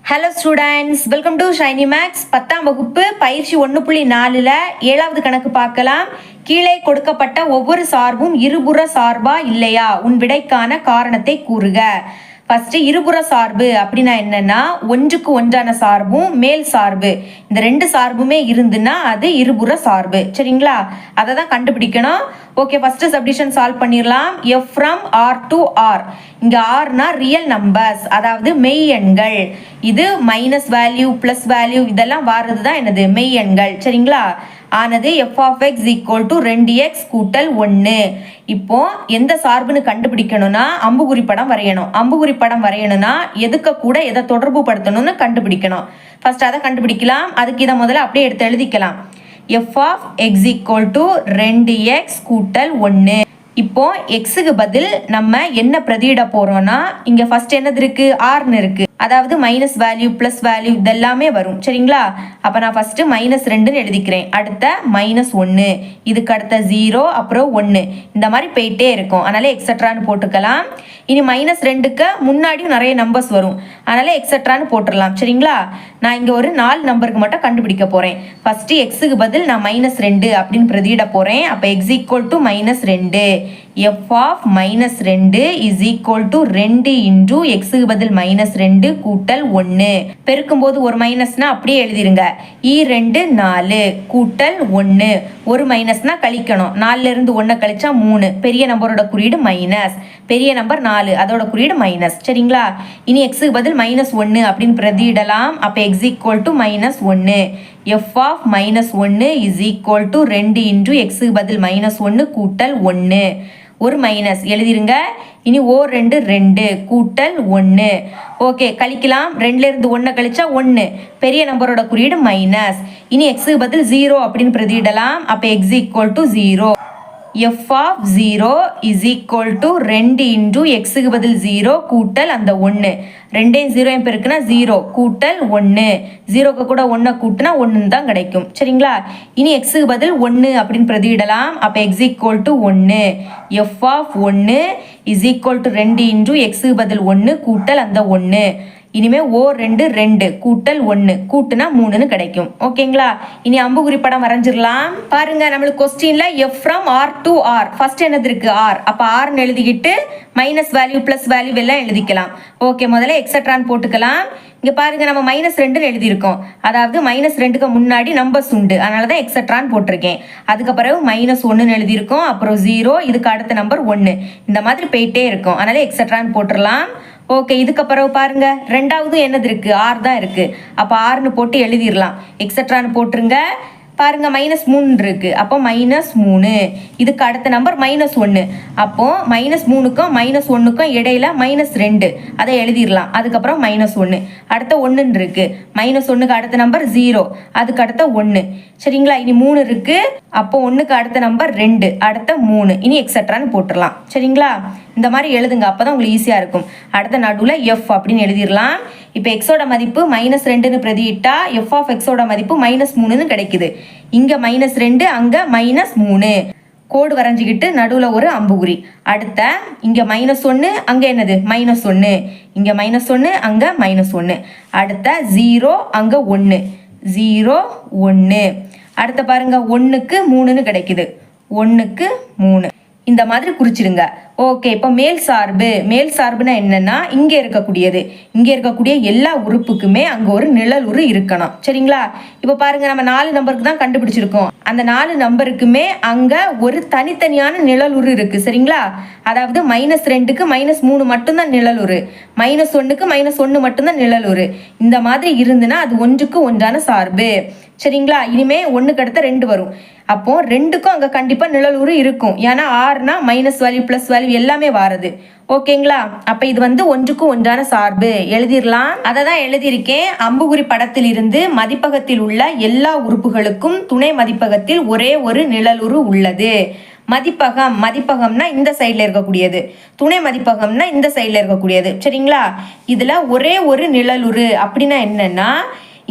Hello students, welcome to Shiny Maths. 10ஆம் வகுப்பு பயிற்சி 1.4ல் 7வது கணக்கு பார்க்கலாம். கீழே கொடுக்கப்பட்ட ஒவ்வொரு சார்பும் இருபுற சார்பா இல்லையா, உன் விடைக்கான காரணத்தை கூறுக. ஃபர்ஸ்ட் இருபுற சார்பு அப்படின்னா என்னன்னா, ஒன்றுக்கு ஒன்றான சார்பும் மேல் சார்பு இந்த ரெண்டு சார்புமே இருந்துன்னா அது இருபுற சார்பு. சரிங்களா, அதை தான் கண்டுபிடிக்கணும். ஓகே, ஃபர்ஸ்ட் சப்டிஷன் சால்வ் பண்ணிடலாம். F from R to R. இங்க ஆர்னா ரியல் நம்பர்ஸ், அதாவது மெய் எண்கள். இது மைனஸ் வேல்யூ பிளஸ் வேல்யூ இதெல்லாம் வாரது தான் என்னது மெய் எண்கள். சரிங்களா, ஆனது F of X equal to 2x கூட்டல் 1. இப்போ எந்த சார்புன்னு கண்டுபிடிக்கணும்னா அம்புகுறி படம் வரையணும். அம்புகுறி படம் வரையணும்னா எதுக்க கூட எதை தொடர்பு படுத்தணும்னு கண்டுபிடிக்கணும். ஃபர்ஸ்ட் அதை கண்டுபிடிக்கலாம். அதுக்கு இதை முதல்ல அப்படியே எடுத்து எழுதிக்கலாம். F of X equal to 2x கூட்டல் 1. இப்போ எக்ஸுக்கு பதில் நம்ம என்ன பிரதியிட போறோம்னா, இங்க ஃபர்ஸ்ட் என்னது இருக்கு, ஆர்னு இருக்கு. அதாவது மைனஸ் வேல்யூ பிளஸ் வேல்யூ இதெல்லாமே வரும். சரிங்களா, அப்ப நான் ஃபர்ஸ்ட் -2ன்னு எழுதிக்கிறேன். அடுத்த -1, இதுக்கு அடுத்த 0, அப்புறம் 1, இந்த மாதிரி போயிட்டே இருக்கும். அதனால எக்ஸட்ரான்னு போட்டுக்கலாம். இனி -2க்கு முன்னாடியும் நிறைய நம்பர்ஸ் வரும், அதனால எக்ஸட்ரான்னு போட்டுடலாம். சரிங்களா, நான் இங்க ஒரு 4 நம்பருக்கு மட்டும் கண்டுபிடிக்க போறேன். ஃபர்ஸ்ட் எக்ஸுக்கு பதில் நான் -2 அப்படின்னு பிரதியிட போறேன். அப்ப x equal to -2. F of -2 is equal to 2 into எக்ஸுக்கு பதில் -2 கூட்டல் 1. பெருக்கும் போது ஒரு மைனஸ்னா அப்படியே எழுதிருங்க. E2 4 கூட்டல் 1. ஒரு மைனஸ்னா கழிக்கணும். 4ல இருந்து 1 கழிச்சா 3. பெரிய நம்பரோட குறியீடு மைனஸ், பெரிய நம்பர் 4 அதோட குறியீடு மைனஸ். சரிங்களா, இனி எக்ஸுக்கு பதில் -1 அப்படின்னு பிரதியிடலாம். அப்ப x equal to -1. F of -1 is equal to 2 into எக்ஸுக்கு பதில் -1 கூட்டல் 1. ஒரு மைனஸ் எழுதிருங்க. இனி O2 2 கூட்டல் 1. ஓகே, கழிக்கலாம். 2ல இருந்து 1 கழிச்சா 1. பெரிய நம்பரோட குறியீடு மைனஸ். இனி எக்ஸுக்கு பதில் 0 அப்படின்னு பிரதியிடலாம். அப்ப x equal to 0. F of 0 is equal to 2 into எக்ஸுக்கு பதில் 0 கூட்டல் அந்த 1. 2யும் 0யும் பெருக்குனா 0 கூட்டல் 1. 0க்கு கூட 1 கூட்டினா 1 தான் கிடைக்கும். சரிங்களா, இனி எக்ஸுக்கு பதில் 1 அப்படின்னு பிரதியிடலாம். அப்போ x equal to 1. F of 1 is equal to 2 into எக்ஸுக்கு பதில் 1 கூட்டல் அந்த 1. இனிமே O2 2 கூட்டல் 1 கூட்டுனா 3ன்னு கிடைக்கும். ஓகேங்களா, இனி அம்புகுறி படம் வரைஞ்சிடலாம். பாருங்க, நம்மளுக்கு கொஸ்டின்ல f from R to R. First என்னது இருக்கு, ஆர். அப்ப ஆர்னு எழுதிக்கிட்டு மைனஸ் வேல்யூ பிளஸ் வேல்யூ எல்லாம் எழுதிக்கலாம். ஓகே, முதல்ல எக்ஸட்ரான்னு போட்டுக்கலாம். இங்க பாருங்க, நம்ம -2ன்னு எழுதியிருக்கோம். அதாவது -2க்கு முன்னாடி நம்பர்ஸ் உண்டு, அதனாலதான் எக்ஸட்ரான்னு போட்டிருக்கேன். அதுக்கு பிறகு -1ன்னு எழுதியிருக்கோம். அப்புறம் 0, இதுக்கு அடுத்த நம்பர் 1, இந்த மாதிரி போயிட்டே இருக்கும். அதனால எக்ஸட்ரான்னு போட்டுடலாம். ஓகே, இதுக்கு பிறகு பாருங்க, ரெண்டாவது என்னது இருக்கு, ஆர் தான் இருக்கு. அப்ப ஆர்னு போட்டு எழுதிடலாம். எக்ஸட்ரான்னு போட்டுருங்க. பாருங்க, -3 இருக்கு. அப்போ -3. இதுக்கு அடுத்த நம்பர் -1. அப்போ -3க்கும் -1க்கும் இடையில -2, அதை எழுதிடலாம். அதுக்கப்புறம் -1, அடுத்த 1 இருக்கு. -1க்கு அடுத்த நம்பர் 0, அதுக்கு அடுத்த 1. சரிங்களா, இனி 3 இருக்கு. அப்போ 1க்கு அடுத்த நம்பர் 2, அடுத்த 3. இனி எக்ஸட்ரான்னு போட்டுடலாம். சரிங்களா, இந்த மாதிரி எழுதுங்க, அப்பதான் உங்களுக்கு ஈஸியா இருக்கும். அடுத்த நடுவுல எஃப் அப்படின்னு எழுதிடலாம். இப்போ எக்ஸோட மதிப்பு -2ன்னு பிரதியிட்டா எஃப் ஆஃப் எக்ஸோட மதிப்பு -3ன்னு கிடைக்குது. இங்க -2, அங்க -3. கோடு வரைஞ்சிக்கிட்டு நடுவுல ஒரு அம்புகுறி. அடுத்த இங்க -1, அங்க என்னது -1. இங்க -1, அங்க -1. அடுத்த 0, அங்க 1. 0 1. அடுத்த பாருங்க, 1க்கு 3ன்னு கிடைக்குது. 1க்கு 3 இந்த மாதிரி குறிச்சிடுங்க. ஓகே, இப்போ மேல் சார்பு. மேல் சார்புனா என்னன்னா, இங்க இருக்கக்கூடியது, இங்க இருக்கக்கூடிய எல்லா உறுப்புக்குமே அங்க ஒரு நிழலுரு இருக்கணும். சரிங்களா, இப்போ பாருங்க, நம்ம 4 நம்பருக்கு தான் கண்டுபிடிச்சிருக்கோம். அந்த 4 நம்பருக்குமே அங்க ஒரு தனித்தனியான நிழலுரு இருக்கு. சரிங்களா, அதாவது -2க்கு -3 மட்டும்தான் நிழலுரு, -1க்கு -1 மட்டும்தான் நிழலுரு. இந்த மாதிரி இருந்துன்னா அது ஒன்றுக்கு ஒன்றான சார்பு. சரிங்களா, இனிமே 1க்கு அடுத்த 2 வரும். அப்போ 2க்கும் அங்க கண்டிப்பா நிழலுரு இருக்கும். ஏன்னா ஆர்னா மைனஸ் வேல்யூ பிளஸ் வேல்யூ எல்லாமே வாருது. ஓகேங்களா, அப்ப இது வந்து ஒன்றுக்கு ஒன்றான சார்பு எழுதிடலாம். அதை தான் எழுதியிருக்கேன். அம்புகுறி படத்தில் இருந்து மதிப்பகத்தில் உள்ள எல்லா உறுப்புகளுக்கும் துணை மதிப்பகத்தில் ஒரே ஒரு நிழலுரு உள்ளது. மதிப்பகம்னா இந்த சைட்ல இருக்கக்கூடியது, துணை மதிப்பகம்னா இந்த சைட்ல இருக்கக்கூடியது. சரிங்களா, இதுல ஒரே ஒரு நிழலுரு அப்படின்னா என்னன்னா,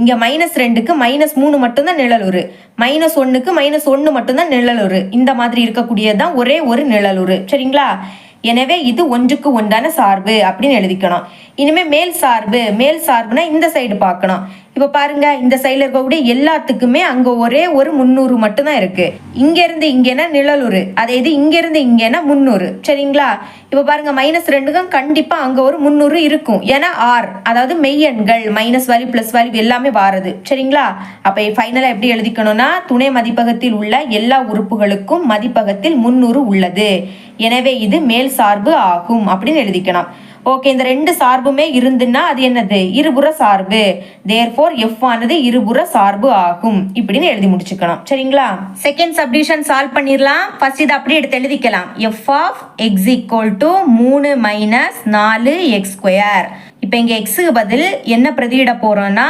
இங்க -2க்கு -3 மட்டும்தான் நிழலுரு, -1க்கு -1 மட்டும்தான் நிழலுரு. இந்த மாதிரி இருக்கக்கூடியதுதான் ஒரே ஒரு நிழலுரு. சரிங்களா, எனவே இது ஒன்றுக்கு ஒன்றான சார்பு அப்படின்னு எழுதிக்கணும். இனிமே மேல் சார்புனா இந்த சைடு பார்க்கணும். இப்போ பாருங்க, இந்த சைடில் இருக்கக்கூடிய எல்லாத்துக்குமே அங்கே ஒரே ஒரு 300 மட்டும்தான் இருக்கு. இங்கேருந்து இங்கேனா நிழலுறு, அதே இது இங்கேருந்து இங்கேனா 300. சரிங்களா? இப்போ பாருங்க, -2க்கும் கண்டிப்பாக அங்கே ஒரு 300 இருக்கும். ஏன்னா ஆர், அதாவது மெய்யெண்கள் மைனஸ் வேல்யூ ப்ளஸ் வேல்யூ எல்லாமே வாருது. சரிங்களா? அப்போ ஃபைனலாக எப்படி எழுதிக்கணும்னா, துணை மதிப்பகத்தில் உள்ள எல்லா உறுப்புகளுக்கும் மதிப்பகத்தில் 300 உள்ளது. எனவே இது மேல் சார்பு ஆகும் அப்படின்னு எழுதிக்கணும். ஓகே, இந்த ரெண்டு சார்புமே இருந்துன்னா அது என்னது? இருபுற சார்பு. தேர்ஃபோர் எஃப் ஆனது இருபுற சார்பு ஆகும் இப்படின்னு எழுதி முடிச்சுக்கணும். சரிங்களா? செகண்ட் சப்டிவிஷன் சால்வ் பண்ணிடலாம். ஃபர்ஸ்ட் இதை அப்படியே எடுத்து எழுதிக்கலாம். F of X equal to 3 - 4x². இப்போ இங்கே எக்ஸுக்கு பதில் என்ன பிரதியிட போறோம்னா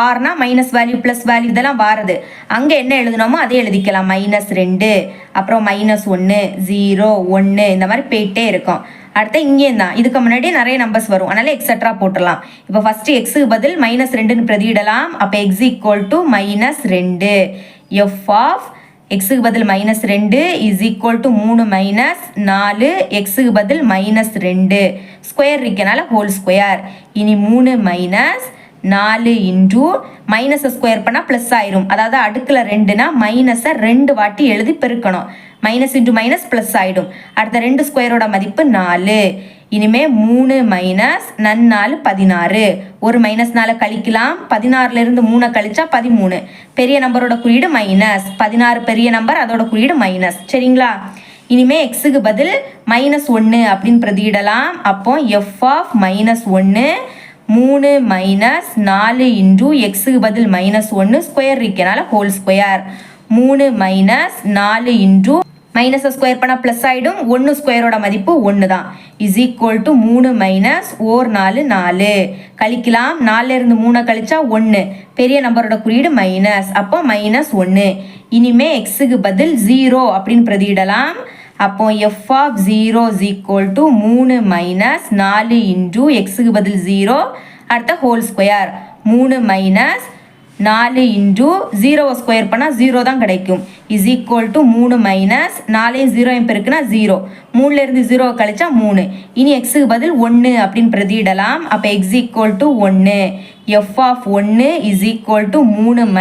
ஆர்னா மைனஸ் வேல்யூ பிளஸ் வேல்யூ இதெல்லாம் வாருது. அங்கே என்ன எழுதணுமோ அதே எழுதிக்கலாம். -2, அப்புறம் -1, 0, 1 இந்த மாதிரி போயிட்டே இருக்கும். அடுத்து இங்கே தான் இதுக்கு முன்னாடி நிறைய நம்பர்ஸ் வரும், அதனால எக்ஸெட்ரா போட்டுடலாம். இப்போ ஃபர்ஸ்ட் எக்ஸுக்கு பதில் -2ன்னு பிரதியிடலாம். அப்போ x equal to -2. F of எக்ஸுக்கு பதில் -2 இஸ் ஈக்குவல் டு 3 - 4 எக்ஸுக்கு பதில் -2 ஸ்கொயர் இருக்கனால ஹோல் ஸ்கொயர். இனி 3 - 4 இன்டூ மைனஸை ஸ்கொயர் பண்ணால் ப்ளஸ் ஆயிரும். அதாவது அடுக்கில் 2னா மைனஸை 2 வாட்டி எழுதி பெருக்கணும். மைனஸ் இன்டூ மைனஸ் ப்ளஸ் ஆகிடும். அடுத்த 2 ஸ்கொயரோட மதிப்பு 4. இனிமே 3 - 4 16. ஒரு -4 கழிக்கலாம். 16லேருந்து 3 கழிச்சா 13. பெரிய நம்பரோட குறியீடு மைனஸ். 16 பெரிய நம்பர், அதோட குறியீடு மைனஸ். சரிங்களா? இனிமே எக்ஸுக்கு பதில் -1 அப்படின்னு பிரதியிடலாம். அப்போ எஃப் ஆஃப் -1 3 - 4 இன்டூ எக்ஸுக்கு பதில் -1 ஸ்கொயர் இருக்கனால ஹோல் ஸ்கொயர். 3 - 4 இன்டூ மைனஸை ஸ்கொயர் பண்ணால் ப்ளஸ் ஆகிடும். 1 ஸ்கொயரோட மதிப்பு 1 தான். இஸ் ஈக்குவல் டு 3 - 4 4 கழிக்கலாம். 4லேருந்து 3 கழிச்சா 1. பெரிய நம்பரோட குறியீடு மைனஸ். அப்போ -1. இனிமே எக்ஸுக்கு பதில் 0 அப்படின்னு பிரதியிடலாம். அப்போ f of 0 is equal to 3 - 4 into எக்ஸுக்கு பதில் 0 அடுத்த ஹோல் ஸ்கொயர். 3 - 4 இன்டூ 0 ஸ்கொயர் பண்ணால் 0 தான் கிடைக்கும். இஸ் ஈக்குவல் டு 3 - 4 0 பெருக்குனா 0. 3லேருந்து 0 கழிச்சா 3. இனி எக்ஸுக்கு பதில் 1 அப்படின்னு பிரதியிடலாம். அப்போ x equal to 1. F of 1 is equal to 3 -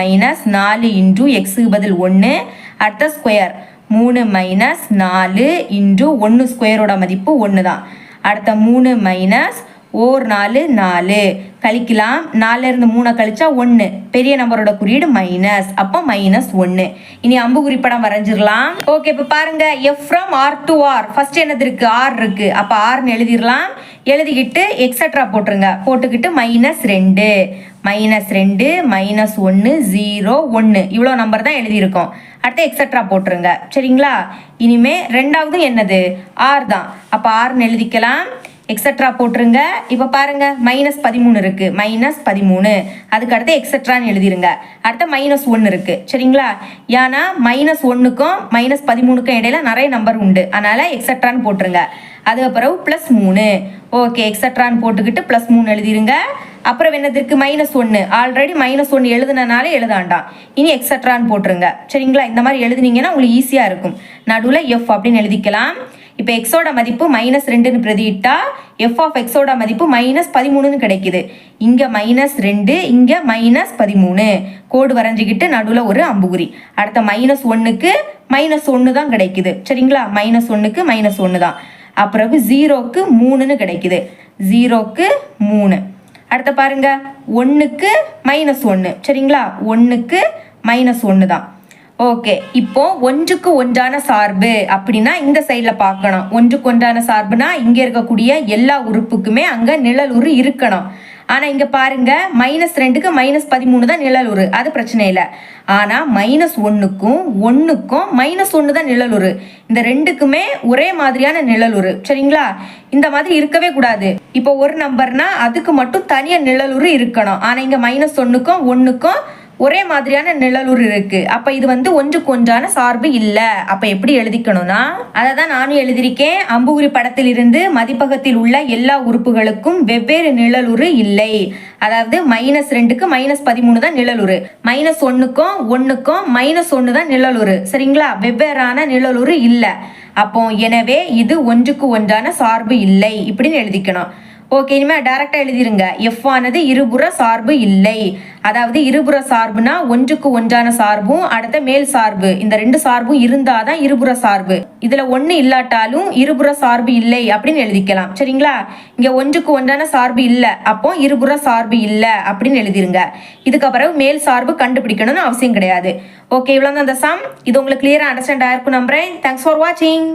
4 into எக்ஸுக்கு பதில் 1 அடுத்த ஸ்கொயர். 3 - 4 இன்டூ 1 ஸ்கொயரோட மதிப்பு 1 தான். அடுத்த 3 - 4 4 கழிக்கலாம். 4லேருந்து 3 கழிச்சா 1. பெரிய நம்பரோட குறியீடு மைனஸ். அப்போ -1. இனி அம்புக்குறி படம் வரைஞ்சிடலாம். ஓகே, இப்போ பாருங்க, f from R to R. First என்னது இருக்கு? ஆர் இருக்கு. அப்போ ஆர்னு எழுதிடலாம். எழுதிக்கிட்டு எக்ஸட்ரா போட்டுருங்க. போட்டுக்கிட்டு -2 -2 -1 0 1 இவ்வளோ நம்பர் தான் எழுதியிருக்கோம். அடுத்து எக்ஸட்ரா போட்டுருங்க. சரிங்களா? இனிமே ரெண்டாவது என்னது? ஆர் தான். அப்போ ஆர்னு எழுதிக்கலாம். எக்ஸட்ரா போட்டுருங்க. இப்போ பாருங்க, -13 இருக்கு. -13 அதுக்கு அடுத்து எக்ஸட்ரான்னு எழுதிருங்க. அடுத்த -1 இருக்கு. சரிங்களா? ஏன்னா -1க்கும் -13க்கும் இடையில நிறைய நம்பர் உண்டு, அதனால எக்ஸட்ரான்னு போட்டுருங்க. அதுக்கப்புறம் +3. ஓகே, எக்ஸட்ரான்னு போட்டுக்கிட்டு +3 எழுதிருங்க. அப்புறம் என்னதுக்கு? -1. ஆல்ரெடி -1 எழுதுனால எழுதாண்டாம். இனி எக்ஸட்ரான்னு போட்டுருங்க. சரிங்களா? இந்த மாதிரி எழுதுனீங்கன்னா உங்களுக்கு ஈஸியாக இருக்கும். நடுவில் எஃப் அப்படின்னு எழுதிக்கலாம். இப்போ எக்ஸோட மதிப்பு -2ன்னு பிரதியிட்டா எஃப் ஆஃப் எக்ஸோட மதிப்பு -13ன்னு கிடைக்குது. இங்கே -2, இங்கே -13 கோடு வரைஞ்சிக்கிட்டு நடுவில் ஒரு அம்புகுறி. அடுத்த -1க்கு -1 தான் கிடைக்குது. சரிங்களா? -1க்கு -1 தான். அப்புறம் 0க்கு 3ன்னு கிடைக்குது. 0க்கு 3. அடுத்த பாருங்க, 1க்கு -1. சரிங்களா? 1க்கு -1 தான். ஓகே, இப்போ ஒன்றுக்கு ஒன்றான சார்பு அப்படின்னா இந்த சைடில் பார்க்கணும். ஒன்றுக்கு ஒன்றான சார்புனா இங்கே இருக்கக்கூடிய எல்லா உறுப்புக்குமே அங்கே நிழலுறு இருக்கணும். ஆனால் இங்கே பாருங்க, -2க்கு -13 தான் நிழலுறு, அது பிரச்சனை இல்லை. ஆனால் -1க்கும் 1க்கும் -1 தான் நிழலுறு. இந்த ரெண்டுக்குமே ஒரே மாதிரியான நிழலுறு. சரிங்களா? இந்த மாதிரி இருக்கவே கூடாது. இப்போ ஒரு நம்பர்னா அதுக்கு மட்டும் தனியாக நிழலுறு இருக்கணும். ஆனால் இங்கே -1க்கும் 1க்கும் ஒரே மாதிரியான நிழலுரு இருக்கு. அப்ப இது வந்து ஒன்றுக்கு ஒன்றான சார்பு இல்ல. அப்ப எப்படி எழுதிக்கணும்னா, அதை தான் நானும் எழுதியிருக்கேன். அம்புகுறி படத்தில் இருந்து மதிப்பகத்தில் உள்ள எல்லா உறுப்புகளுக்கும் வெவ்வேறு நிழலுரு இல்லை. அதாவது -2க்கு -13 தான் நிழலுரு, -1க்கும் 1க்கும் -1 தான் நிழலுரு. சரிங்களா? வெவ்வேறான நிழலுரு இல்ல. அப்போ எனவே இது ஒன்றுக்கு ஒன்றான சார்பு இல்லை இப்படின்னு எழுதிக்கணும். ஓகே, இனிமே டைரக்டா எழுதிருங்க. எஃப் ஆனது இருபுற சார்பு இல்லை. அதாவது இருபுற சார்புனா ஒன்றுக்கு ஒன்றான சார்பும் அடுத்த மேல் சார்பு, இந்த 2 சார்பும் இருந்தாதான் இருபுற சார்பு. இதுல 1 இல்லாட்டாலும் இருபுற சார்பு இல்லை அப்படின்னு எழுதிக்கலாம். சரிங்களா? இங்க ஒன்றுக்கு ஒன்றான சார்பு இல்ல, அப்போ இருபுற சார்பு இல்ல அப்படின்னு எழுதிருங்க. இதுக்கப்புறம் மேல் சார்பு கண்டுபிடிக்கணும்னு அவசியம் கிடையாது. ஓகே, இவ்வளவு தான் அந்த சம். இது உங்களுக்கு கிளியரா அண்டர்ஸ்டாண்ட் ஆயிருக்கும் நம்புறேன். தேங்க்ஸ் ஃபார் வாட்சிங்.